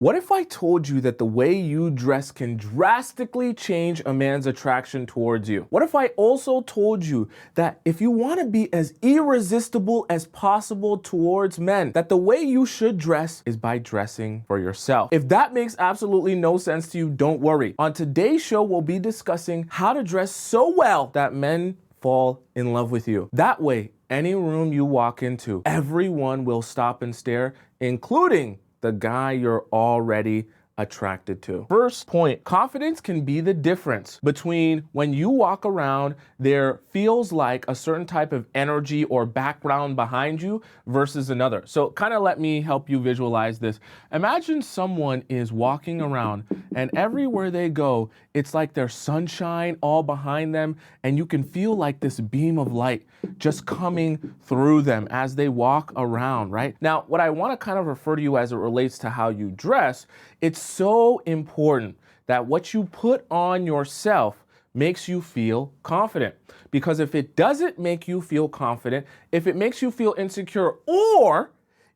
What if I told you that the way you dress can drastically change a man's attraction towards you? What if I also told you that if you want to be as irresistible as possible towards men, that the way you should dress is by dressing for yourself? If that makes absolutely no sense to you, don't worry. On today's show, we'll be discussing how to dress so well that men fall in love with you. That way, any room you walk into, everyone will stop and stare, including the guy you're already attracted to. First point, confidence can be the difference between when you walk around, there feels like a certain type of energy or background behind you versus another. So kind of let me help you visualize this. Imagine someone is walking around and everywhere they go, it's like there's sunshine all behind them and you can feel like this beam of light just coming through them as they walk around, right? Now, what I want to kind of refer to you as it relates to how you dress, it's so important that what you put on yourself makes you feel confident. Because if it doesn't make you feel confident, if it makes you feel insecure, or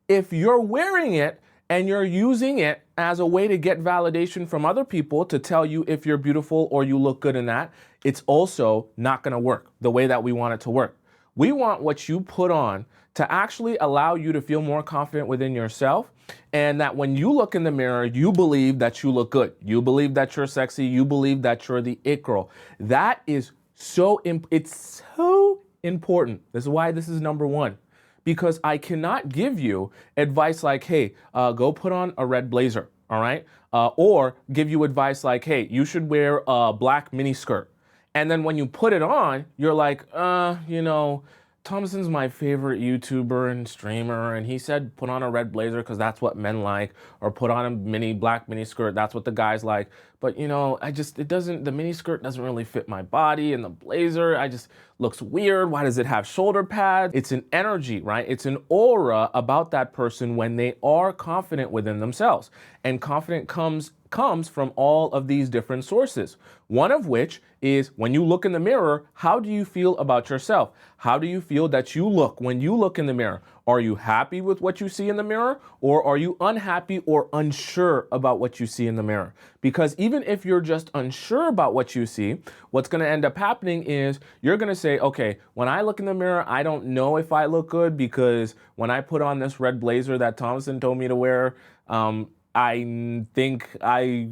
if you're wearing it and you're using it as a way to get validation from other people to tell you if you're beautiful or you look good in that, it's also not going to work the way that we want it to work. We want what you put on to actually allow you to feel more confident within yourself, and that when you look in the mirror, you believe that you look good. You believe that you're sexy. You believe that you're the it girl. That is it's so important. This is why this is number one. Because I cannot give you advice like, hey, go put on a red blazer, all right? Or give you advice like, hey, you should wear a black mini skirt. And then when you put it on, you're like, Tomisin's my favorite YouTuber and streamer, and he said put on a red blazer because that's what men like, or put on a black mini skirt, that's what the guys like. But the mini skirt doesn't really fit my body, and the blazer, looks weird. Why does it have shoulder pads? It's an energy, right? It's an aura about that person when they are confident within themselves. And confident comes from all of these different sources. One of which is when you look in the mirror, how do you feel about yourself? How do you feel that you look when you look in the mirror? Are you happy with what you see in the mirror, or are you unhappy or unsure about what you see in the mirror? Because even if you're just unsure about what you see, what's going to end up happening is you're going to say, okay, when I look in the mirror, I don't know if I look good because when I put on this red blazer that Tomisin told me to wear, I think I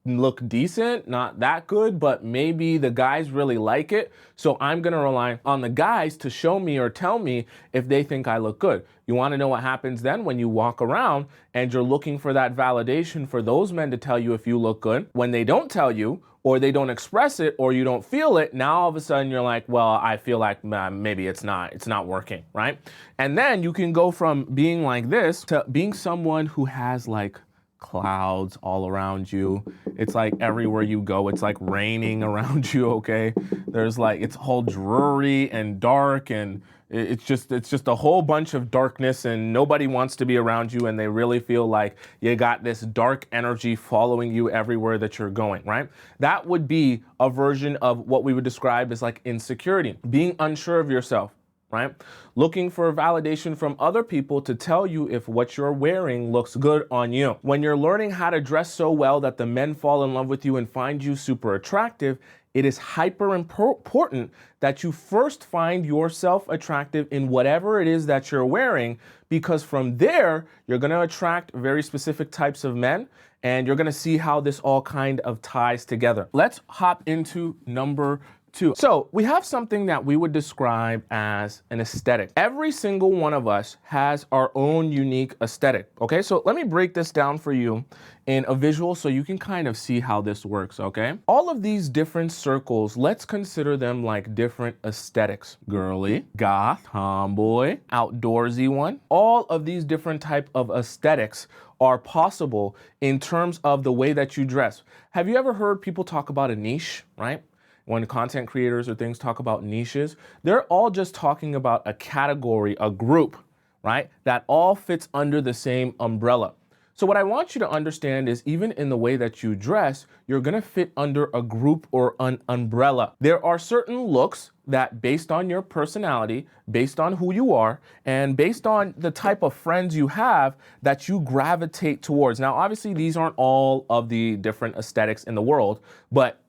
look decent, not that good, but maybe the guys really like it. So I'm going to rely on the guys to show me or tell me if they think I look good. You want to know what happens then when you walk around and you're looking for that validation for those men to tell you if you look good. When they don't tell you, or they don't express it, or you don't feel it, now all of a sudden you're like, well, I feel like maybe it's not working, right? And then you can go from being like this to being someone who has like clouds all around you. It's like everywhere you go, it's like raining around you, okay? There's like, it's all dreary and dark, and it's just a whole bunch of darkness, and nobody wants to be around you, and they really feel like you got this dark energy following you everywhere that you're going, right? That would be a version of what we would describe as like insecurity, being unsure of yourself, right? Looking for validation from other people to tell you if what you're wearing looks good on you. When you're learning how to dress so well that the men fall in love with you and find you super attractive, it is hyper important that you first find yourself attractive in whatever it is that you're wearing, because from there, you're going to attract very specific types of men, and you're going to see how this all kind of ties together. Let's hop into number 2. So we have something that we would describe as an aesthetic. Every single one of us has our own unique aesthetic. Okay, so let me break this down for you in a visual so you can kind of see how this works, okay? All of these different circles, let's consider them like different aesthetics. Girly, goth, tomboy, outdoorsy one. All of these different type of aesthetics are possible in terms of the way that you dress. Have you ever heard people talk about a niche, right? When content creators or things talk about niches, they're all just talking about a category, a group, right? That all fits under the same umbrella. So what I want you to understand is even in the way that you dress, you're gonna fit under a group or an umbrella. There are certain looks that based on your personality, based on who you are, and based on the type of friends you have that you gravitate towards. Now, obviously these aren't all of the different aesthetics in the world, but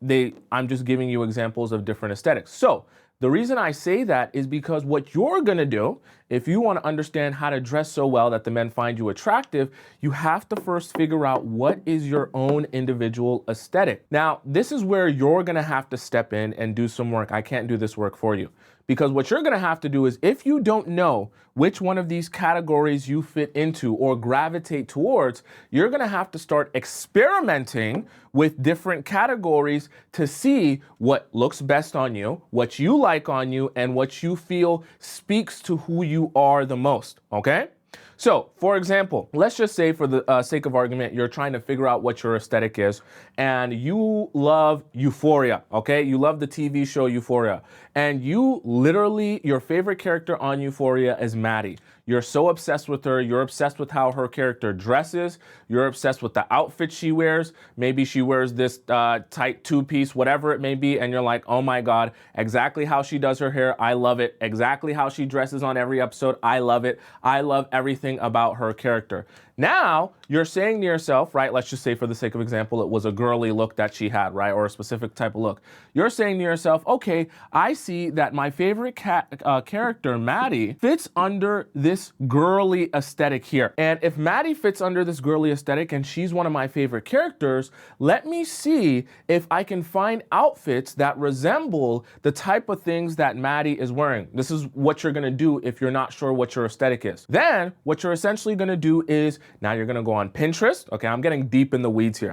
I'm just giving you examples of different aesthetics. So the reason I say that is because what you're gonna do, if you wanna understand how to dress so well that the men find you attractive, you have to first figure out what is your own individual aesthetic. Now, this is where you're gonna have to step in and do some work. I can't do this work for you. Because what you're gonna have to do is, if you don't know which one of these categories you fit into or gravitate towards, you're gonna have to start experimenting with different categories to see what looks best on you, what you like on you, and what you feel speaks to who you are the most, okay? So, for example, let's just say for the sake of argument, you're trying to figure out what your aesthetic is, and you love Euphoria, okay? You love the TV show Euphoria, and you literally, your favorite character on Euphoria is Maddie. You're so obsessed with her. You're obsessed with how her character dresses. You're obsessed with the outfit she wears. Maybe she wears this tight two-piece, whatever it may be, and you're like, oh my God, exactly how she does her hair, I love it. Exactly how she dresses on every episode, I love it. I love everything about her character. Now, you're saying to yourself, right, let's just say for the sake of example, it was a girly look that she had, right, or a specific type of look. You're saying to yourself, okay, I see that my favorite character, Maddie, fits under this girly aesthetic here. And if Maddie fits under this girly aesthetic and she's one of my favorite characters, let me see if I can find outfits that resemble the type of things that Maddie is wearing. This is what you're gonna do if you're not sure what your aesthetic is. Then, what you're essentially gonna do is, now you're gonna go on Pinterest. Okay, I'm getting deep in the weeds here.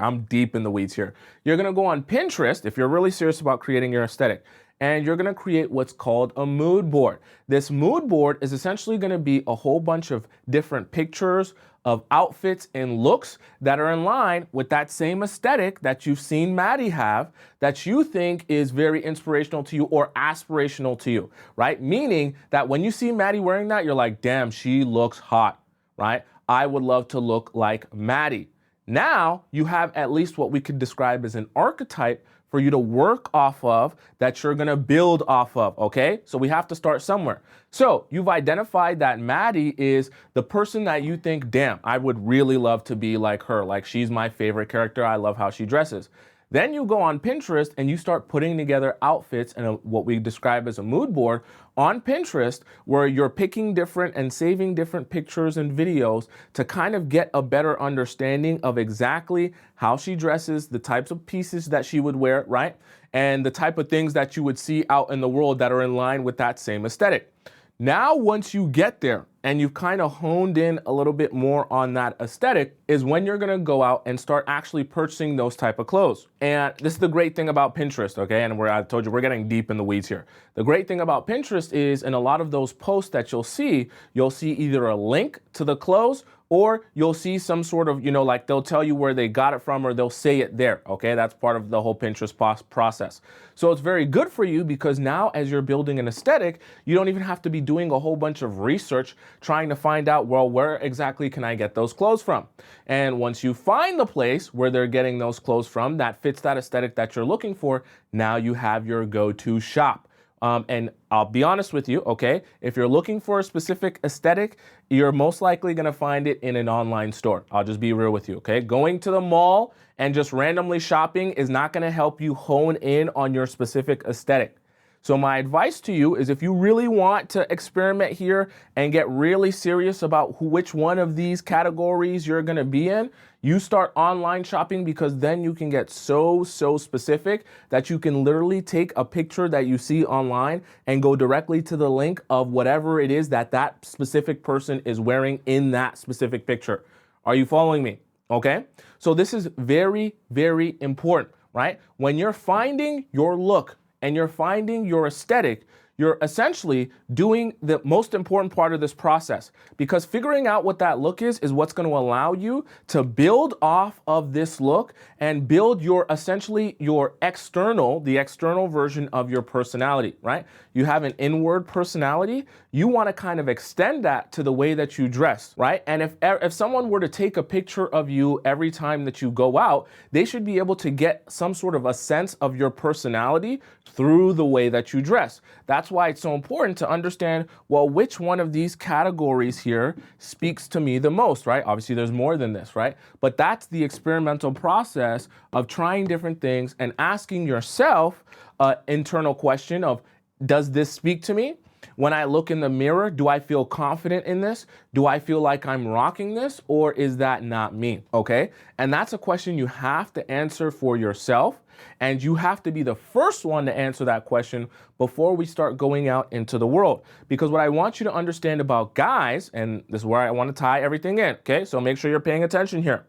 You're gonna go on Pinterest if you're really serious about creating your aesthetic, and you're gonna create what's called a mood board. This mood board is essentially gonna be a whole bunch of different pictures of outfits and looks that are in line with that same aesthetic that you've seen Maddie have, that you think is very inspirational to you or aspirational to you, right? Meaning that when you see Maddie wearing that, you're like, damn, she looks hot, right? I would love to look like Maddie. Now you have at least what we could describe as an archetype for you to work off of, that you're gonna build off of, okay? So we have to start somewhere. So you've identified that Maddie is the person that you think, damn, I would really love to be like her. Like, she's my favorite character. I love how she dresses. Then you go on Pinterest and you start putting together outfits in what we describe as a mood board on Pinterest, where you're picking different and saving different pictures and videos to kind of get a better understanding of exactly how she dresses, the types of pieces that she would wear, right? And the type of things that you would see out in the world that are in line with that same aesthetic. Now, once you get there and you've kind of honed in a little bit more on that aesthetic, is when you're gonna go out and start actually purchasing those type of clothes. And this is the great thing about Pinterest, okay? And I told you, we're getting deep in the weeds here. The great thing about Pinterest is, in a lot of those posts that you'll see either a link to the clothes, or you'll see some sort of, like they'll tell you where they got it from, or they'll say it there, okay? That's part of the whole Pinterest process. So it's very good for you, because now as you're building an aesthetic, you don't even have to be doing a whole bunch of research trying to find out, well, where exactly can I get those clothes from? And once you find the place where they're getting those clothes from that fits that aesthetic that you're looking for, now you have your go-to shop. And I'll be honest with you, okay? If you're looking for a specific aesthetic, you're most likely gonna find it in an online store. I'll just be real with you, okay? Going to the mall and just randomly shopping is not gonna help you hone in on your specific aesthetic. So my advice to you is, if you really want to experiment here and get really serious about which one of these categories you're gonna be in, you start online shopping, because then you can get so specific that you can literally take a picture that you see online and go directly to the link of whatever it is that that specific person is wearing in that specific picture. Are you following me? Okay? So this is very, very important, right? When you're finding your look and you're finding your aesthetic, you're essentially doing the most important part of this process, because figuring out what that look is what's going to allow you to build off of this look and build your essentially your the external version of your personality, right? You have an inward personality. You want to kind of extend that to the way that you dress, right? And if someone were to take a picture of you every time that you go out, they should be able to get some sort of a sense of your personality through the way that you dress. That's why it's so important to understand, well, which one of these categories here speaks to me the most, right? Obviously, there's more than this, right? But that's the experimental process of trying different things and asking yourself an internal question of, does this speak to me? When I look in the mirror, do I feel confident in this? Do I feel like I'm rocking this, or is that not me? Okay. And that's a question you have to answer for yourself. And you have to be the first one to answer that question before we start going out into the world. Because what I want you to understand about guys, and this is where I want to tie everything in. Okay. So make sure you're paying attention here.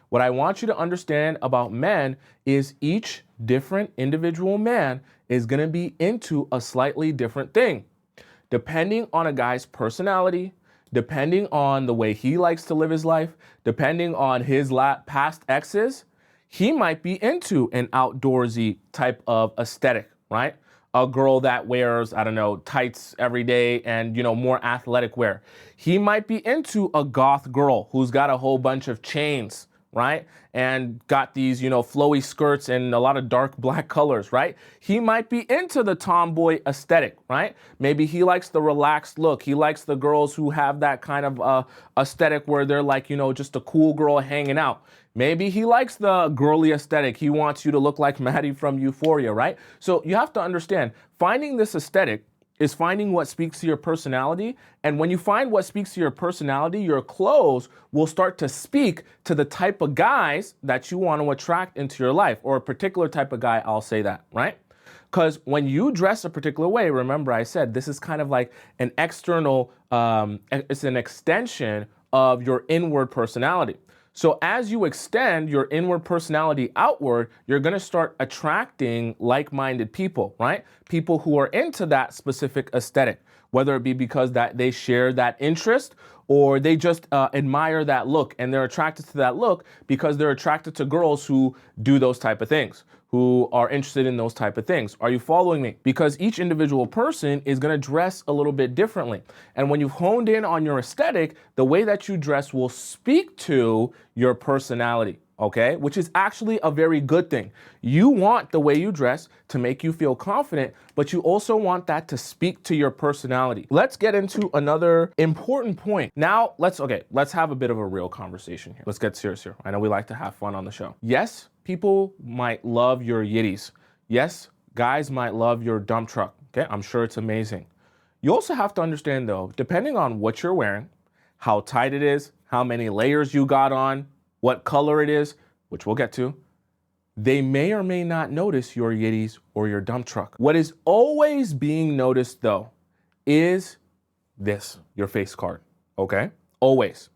What I want you to understand about men is each different individual man is going to be into a slightly different thing. Depending on a guy's personality, depending on the way he likes to live his life, depending on his past exes, he might be into an outdoorsy type of aesthetic, right? A girl that wears, I don't know, tights every day and, more athletic wear. He might be into a goth girl who's got a whole bunch of chains, right? And got these, flowy skirts and a lot of dark black colors, right? He might be into the tomboy aesthetic, right? Maybe he likes the relaxed look. He likes the girls who have that kind of aesthetic where they're like, just a cool girl hanging out. Maybe he likes the girly aesthetic. He wants you to look like Maddie from Euphoria, right? So you have to understand, finding this aesthetic is finding what speaks to your personality. And when you find what speaks to your personality, your clothes will start to speak to the type of guys that you want to attract into your life, or a particular type of guy, I'll say that, right? Because when you dress a particular way, remember I said this is kind of like an external, it's an extension of your inward personality. So as you extend your inward personality outward, you're going to start attracting like-minded people, right? People who are into that specific aesthetic, whether it be because that they share that interest or they just admire that look, and they're attracted to that look because they're attracted to girls who do those type of things, who are interested in those type of things. Are you following me? Because each individual person is going to dress a little bit differently. And when you've honed in on your aesthetic, the way that you dress will speak to your personality, okay? Which is actually a very good thing. You want the way you dress to make you feel confident, but you also want that to speak to your personality. Let's get into another important point. Now, let's have a bit of a real conversation here. Let's get serious here. I know we like to have fun on the show. Yes, people might love your Yitties. Yes, guys might love your dump truck. Okay, I'm sure it's amazing. You also have to understand though, depending on what you're wearing, how tight it is, how many layers you got on, what color it is, which we'll get to, they may or may not notice your Yitties or your dump truck. What is always being noticed though is this, your face card, okay? Always.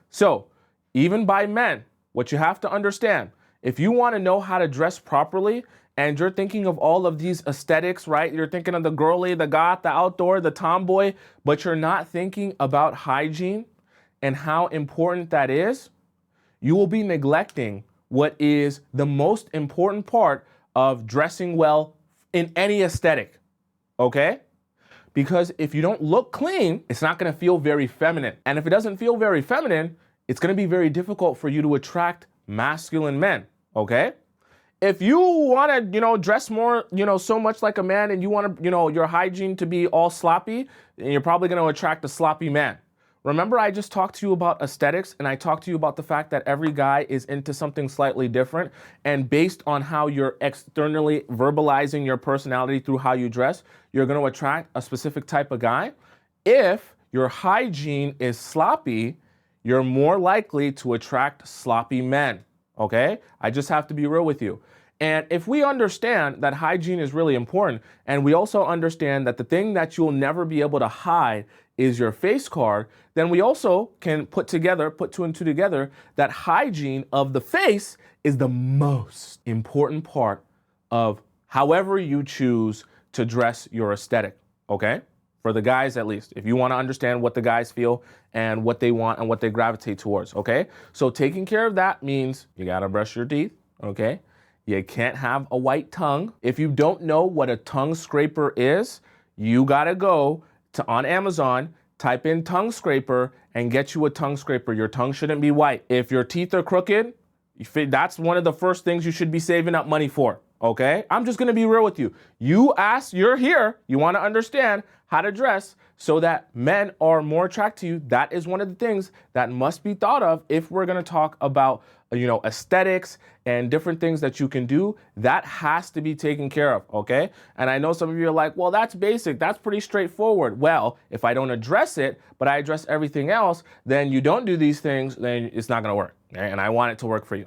So even by men, what you have to understand, if you want to know how to dress properly and you're thinking of all of these aesthetics, right? You're thinking of the girly, the goth, the outdoor, the tomboy, but you're not thinking about hygiene and how important that is, you will be neglecting what is the most important part of dressing well in any aesthetic, okay? Because if you don't look clean, it's not going to feel very feminine. And if it doesn't feel very feminine, it's going to be very difficult for you to attract masculine men, okay? If you want to, dress more, so much like a man, and you want to, your hygiene to be all sloppy, then you're probably going to attract a sloppy man. Remember, I just talked to you about aesthetics, and I talked to you about the fact that every guy is into something slightly different, and based on how you're externally verbalizing your personality through how you dress, you're going to attract a specific type of guy. If your hygiene is sloppy, you're more likely to attract sloppy men, okay? I just have to be real with you. And if we understand that hygiene is really important, and we also understand that the thing that you'll never be able to hide is your face card, then we also can put two and two together, that hygiene of the face is the most important part of however you choose to dress your aesthetic, okay? For the guys, at least, if you want to understand what the guys feel and what they want and what they gravitate towards, okay? So taking care of that means you got to brush your teeth, okay? You can't have a white tongue. If you don't know what a tongue scraper is, you got to go on Amazon, type in tongue scraper and get you a tongue scraper. Your tongue shouldn't be white. If your teeth are crooked, that's one of the first things you should be saving up money for, okay? I'm just gonna be real with you. You're here, you wanna understand how to dress so that men are more attracted to you. That is one of the things that must be thought of if we're gonna talk about, aesthetics and different things that you can do. That has to be taken care of, okay? And I know some of you are like, well, that's basic, that's pretty straightforward. Well, if I don't address it, but I address everything else, then you don't do these things, then it's not gonna work, okay? And I want it to work for you.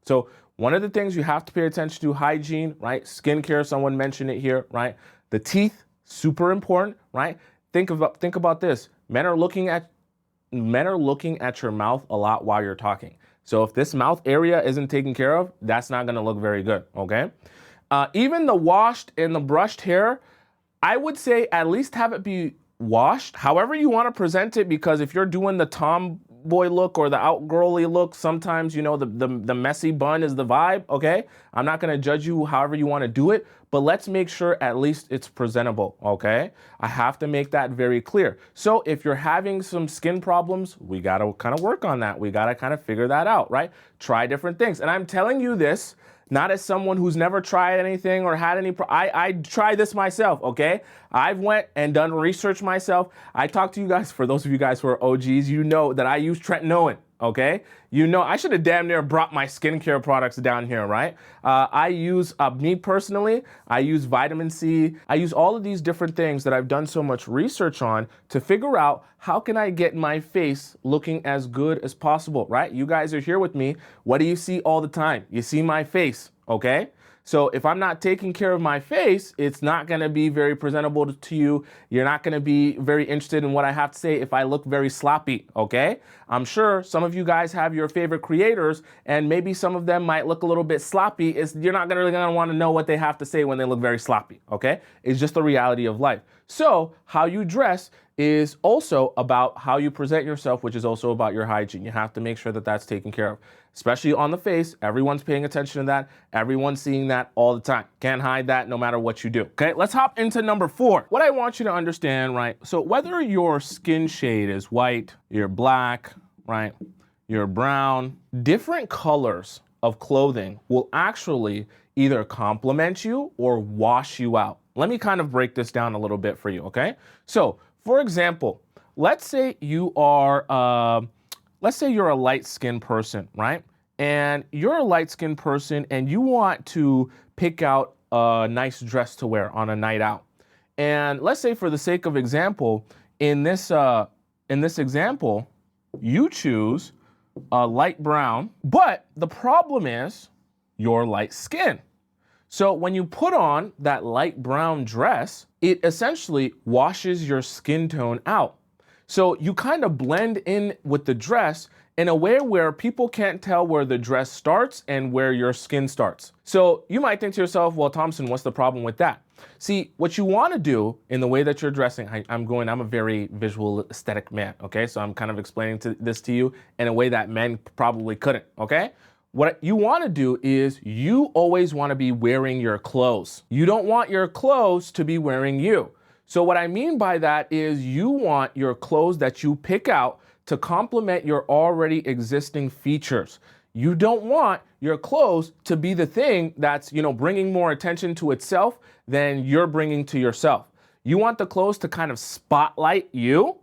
So one of the things you have to pay attention to, hygiene, right? Skincare, someone mentioned it here, right? The teeth, super important, right? Think about this. Men are looking at your mouth a lot while you're talking. So if this mouth area isn't taken care of, that's not gonna look very good, okay? Even the washed and the brushed hair, I would say at least have it be washed, however you wanna present it, because if you're doing the tomboy look or the outgirly look, sometimes, the messy bun is the vibe, okay? I'm not gonna judge you however you wanna do it, but let's make sure at least it's presentable, okay? I have to make that very clear. So if you're having some skin problems, we gotta kind of work on that. We gotta kind of figure that out, right? Try different things. And I'm telling you this, not as someone who's never tried anything or had any, I tried this myself, okay? I've went and done research myself. I talked to you guys, for those of you guys who are OGs, you know that I use tretinoin, okay? I should have damn near brought my skincare products down here, right? Me personally, I use vitamin C. I use all of these different things that I've done so much research on to figure out how can I get my face looking as good as possible, right? You guys are here with me. What do you see all the time? You see my face, okay? So if I'm not taking care of my face, it's not gonna be very presentable to you. You're not gonna be very interested in what I have to say if I look very sloppy, okay? I'm sure some of you guys have your favorite creators and maybe some of them might look a little bit sloppy. You're not really gonna wanna know what they have to say when they look very sloppy, okay? It's just the reality of life. So how you dress is also about how you present yourself, which is also about your hygiene. You have to make sure that that's taken care of, especially on the face. Everyone's paying attention to that. Everyone's seeing that all the time. Can't hide that no matter what you do. Okay, let's hop into number 4. What I want you to understand, right? So whether your skin shade is white, you're black, right? You're brown, different colors of clothing will actually either complement you or wash you out. Let me kind of break this down a little bit for you, okay? So, for example, let's say you're a light-skinned person, right? And you're a light-skinned person and you want to pick out a nice dress to wear on a night out. And let's say, for the sake of example, in this example, you choose a light brown, but the problem is you're light skin. So when you put on that light brown dress, it essentially washes your skin tone out. So you kind of blend in with the dress in a way where people can't tell where the dress starts and where your skin starts. So you might think to yourself, well, Tomisin, what's the problem with that? See, what you want to do in the way that you're dressing, I'm a very visual aesthetic man, okay? So I'm kind of explaining this to you in a way that men probably couldn't, okay? What you want to do is you always want to be wearing your clothes. You don't want your clothes to be wearing you. So what I mean by that is you want your clothes that you pick out to complement your already existing features. You don't want your clothes to be the thing that's, bringing more attention to itself than you're bringing to yourself. You want the clothes to kind of spotlight you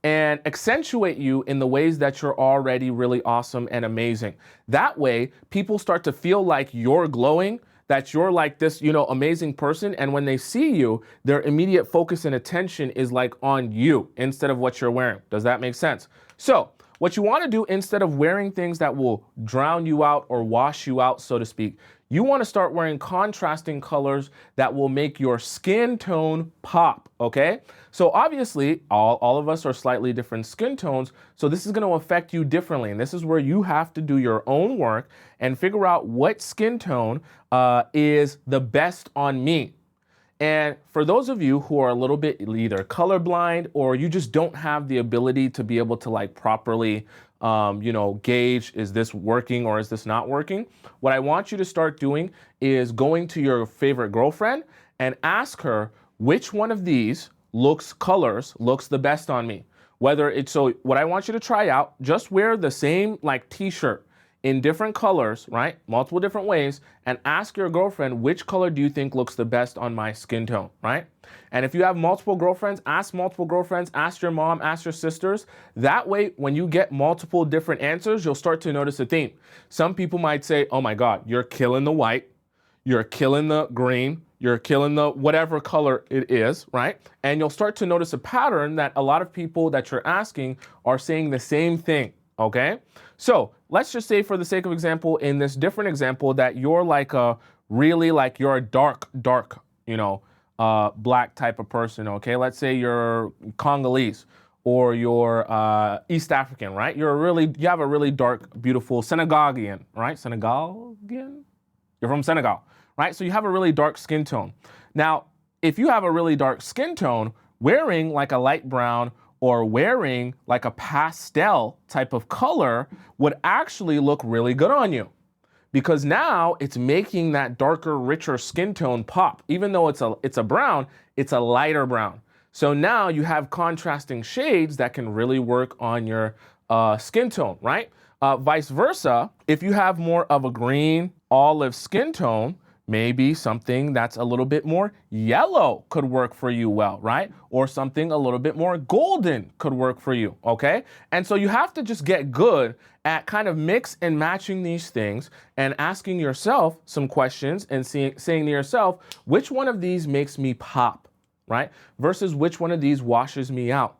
and accentuate you in the ways that you're already really awesome and amazing. That way, people start to feel like you're glowing, that you're like this, amazing person. And when they see you, their immediate focus and attention is like on you instead of what you're wearing. Does that make sense? So what you want to do, instead of wearing things that will drown you out or wash you out, so to speak, you want to start wearing contrasting colors that will make your skin tone pop, okay? So obviously, all of us are slightly different skin tones, so this is going to affect you differently. And this is where you have to do your own work and figure out what skin tone is the best on me. And for those of you who are a little bit either colorblind or you just don't have the ability to be able to like properly, gauge, is this working or is this not working? What I want you to start doing is going to your favorite girlfriend and ask her which one of these looks the best on me. So what I want you to try out, just wear the same like t-shirt in different colors, right? Multiple different ways, and ask your girlfriend, which color do you think looks the best on my skin tone, right? And if you have multiple girlfriends, ask your mom, ask your sisters. That way, when you get multiple different answers, you'll start to notice a theme. Some people might say, oh my God, you're killing the white, you're killing the green, you're killing the whatever color it is, right? And you'll start to notice a pattern that a lot of people that you're asking are saying the same thing, okay? So let's just say for the sake of example, in this different example that you're like you're a dark, black type of person, okay? Let's say you're Congolese or you're East African, right? You have a really dark, beautiful Senegalian, right? Senegalian? You're from Senegal, right? So you have a really dark skin tone. Now, if you have a really dark skin tone, wearing like a light brown or wearing like a pastel type of color would actually look really good on you, because now it's making that darker, richer skin tone pop. Even though it's a brown, it's a lighter brown. So now you have contrasting shades that can really work on your skin tone, right? Vice versa, if you have more of a green, olive skin tone, maybe something that's a little bit more yellow could work for you well, right? Or something a little bit more golden could work for you, okay? And so you have to just get good at kind of mix and matching these things and asking yourself some questions and saying to yourself, which one of these makes me pop, right? Versus which one of these washes me out.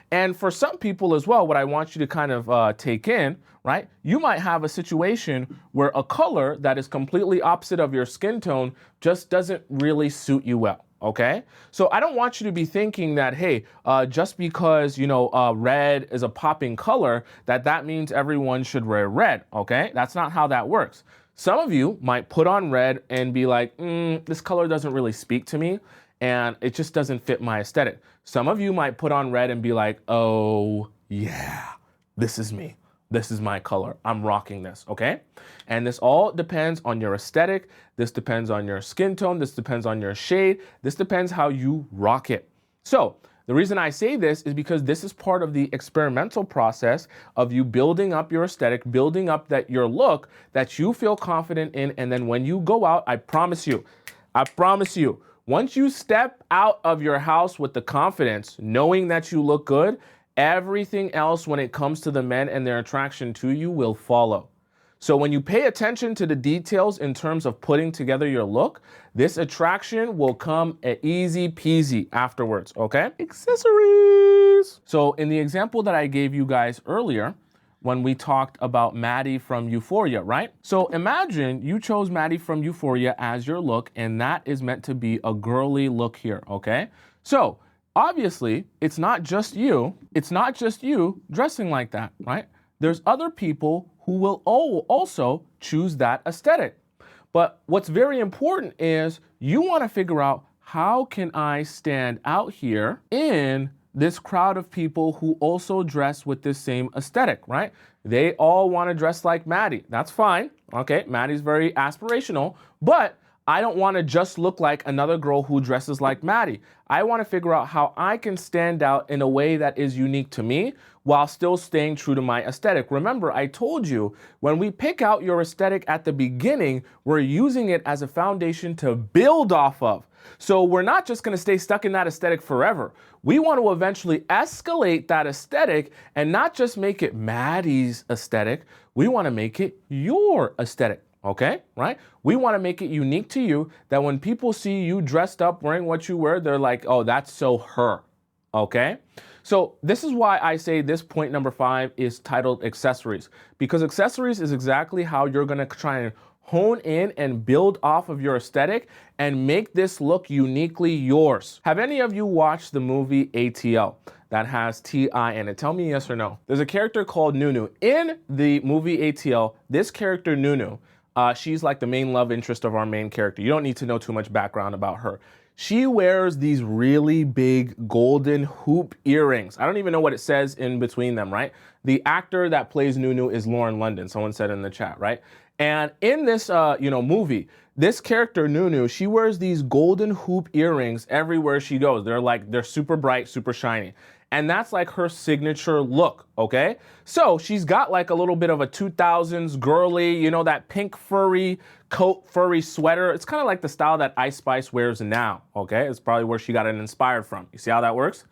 And for some people as well, what I want you to kind of take in, right? You might have a situation where a color that is completely opposite of your skin tone just doesn't really suit you well, okay? So I don't want you to be thinking that, hey, just because, red is a popping color, that means everyone should wear red, okay? That's not how that works. Some of you might put on red and be like, this color doesn't really speak to me, and it just doesn't fit my aesthetic. Some of you might put on red and be like, oh yeah, this is me. This is my color. I'm rocking this, okay? And this all depends on your aesthetic. This depends on your skin tone. This depends on your shade. This depends how you rock it. So the reason I say this is because this is part of the experimental process of you building up your aesthetic, building up your look that you feel confident in. And then when you go out, I promise you, once you step out of your house with the confidence, knowing that you look good, everything else when it comes to the men and their attraction to you will follow. So when you pay attention to the details in terms of putting together your look, this attraction will come easy peasy afterwards, okay? Accessories. So in the example that I gave you guys earlier, when we talked about Maddie from Euphoria, right? So imagine you chose Maddie from Euphoria as your look, and that is meant to be a girly look here, okay? So obviously, it's not just you dressing like that, right? There's other people who will also choose that aesthetic. But what's very important is you want to figure out, how can I stand out here in this crowd of people who also dress with this same aesthetic, right? They all want to dress like Maddie. That's fine. Okay, Maddie's very aspirational, but I don't want to just look like another girl who dresses like Maddie. I want to figure out how I can stand out in a way that is unique to me while still staying true to my aesthetic. Remember, I told you, when we pick out your aesthetic at the beginning, we're using it as a foundation to build off of. So we're not just going to stay stuck in that aesthetic forever. We want to eventually escalate that aesthetic and not just make it Maddie's aesthetic. We want to make it your aesthetic. Okay, right? We want to make it unique to you, that when people see you dressed up wearing what you wear, they're like, oh, that's so her. Okay? So this is why I say this point number 5 is titled accessories, because accessories is exactly how you're going to try and hone in and build off of your aesthetic and make this look uniquely yours. Have any of you watched the movie ATL that has T.I. in it? Tell me yes or no. There's a character called Nunu. In the movie ATL, this character Nunu, she's like the main love interest of our main character. You don't need to know too much background about her. She wears these really big golden hoop earrings. I don't even know what it says in between them, right? The actor that plays Nunu is Lauren London, someone said in the chat, right? And in this, movie, this character Nunu, she wears these golden hoop earrings everywhere she goes. They're super bright, super shiny. And that's like her signature look, okay? So she's got like a little bit of a 2000s girly, that pink furry coat, furry sweater. It's kind of like the style that Ice Spice wears now, okay? It's probably where she got it inspired from. You see how that works?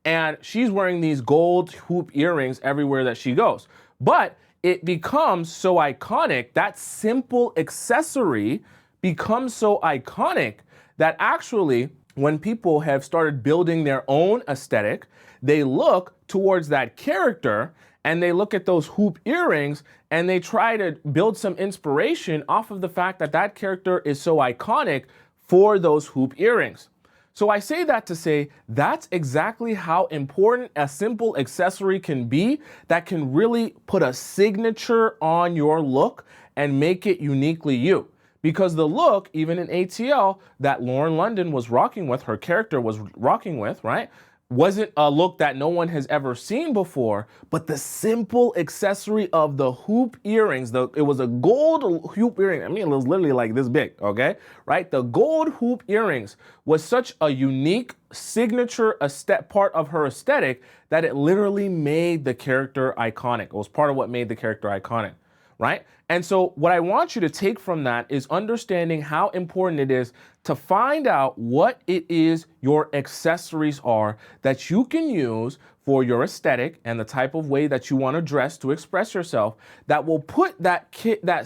And she's wearing these gold hoop earrings everywhere that she goes. But it becomes so iconic, that simple accessory becomes so iconic that actually when people have started building their own aesthetic, they look towards that character and they look at those hoop earrings and they try to build some inspiration off of the fact that that character is so iconic for those hoop earrings. So I say that to say that's exactly how important a simple accessory can be that can really put a signature on your look and make it uniquely you. Because the look, even in ATL, that Lauren London was rocking with, her character was rocking with, right? Wasn't a look that no one has ever seen before, but the simple accessory of the hoop earrings, it was a gold hoop earring. I mean, it was literally like this big, okay? Right? The gold hoop earrings was such a unique signature part of her aesthetic that it literally made the character iconic. It was part of what made the character iconic, right? And so what I want you to take from that is understanding how important it is to find out what it is your accessories are that you can use for your aesthetic and the type of way that you want to dress to express yourself that will put that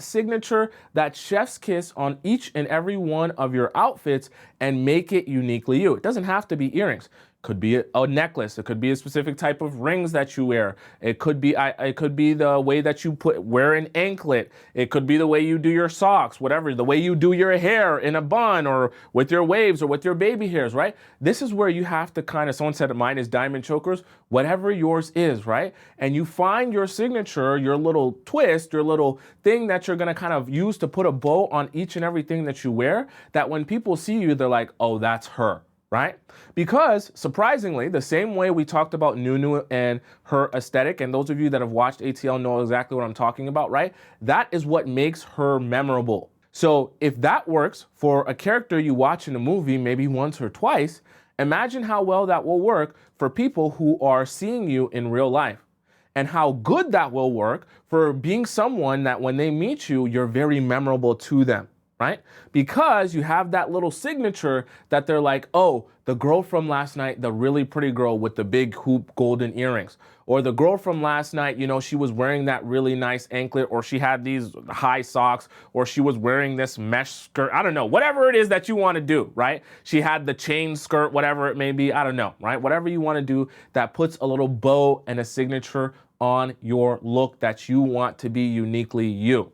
signature, that chef's kiss on each and every one of your outfits and make it uniquely you. It doesn't have to be earrings. Could be a necklace. It could be a specific type of rings that you wear. It could be the way that you wear an anklet. It could be the way you do your socks, whatever, the way you do your hair in a bun or with your waves or with your baby hairs, right? This is where you have to someone said mine is diamond chokers, whatever yours is, right? And you find your signature, your little twist, your little thing that you're going to kind of use to put a bow on each and everything that you wear, that when people see you, they're like, oh, that's her. Right? Because surprisingly, the same way we talked about Nunu and her aesthetic, and those of you that have watched ATL know exactly what I'm talking about, right? That is what makes her memorable. So if that works for a character you watch in a movie maybe once or twice, imagine how well that will work for people who are seeing you in real life. And how good that will work for being someone that when they meet you, you're very memorable to them. Right? Because you have that little signature that they're like, oh, the girl from last night, the really pretty girl with the big hoop golden earrings. Or the girl from last night, she was wearing that really nice anklet, or she had these high socks, or she was wearing this mesh skirt. I don't know, whatever it is that you want to do, right? She had the chain skirt, whatever it may be. I don't know, right? Whatever you want to do that puts a little bow and a signature on your look that you want to be uniquely you.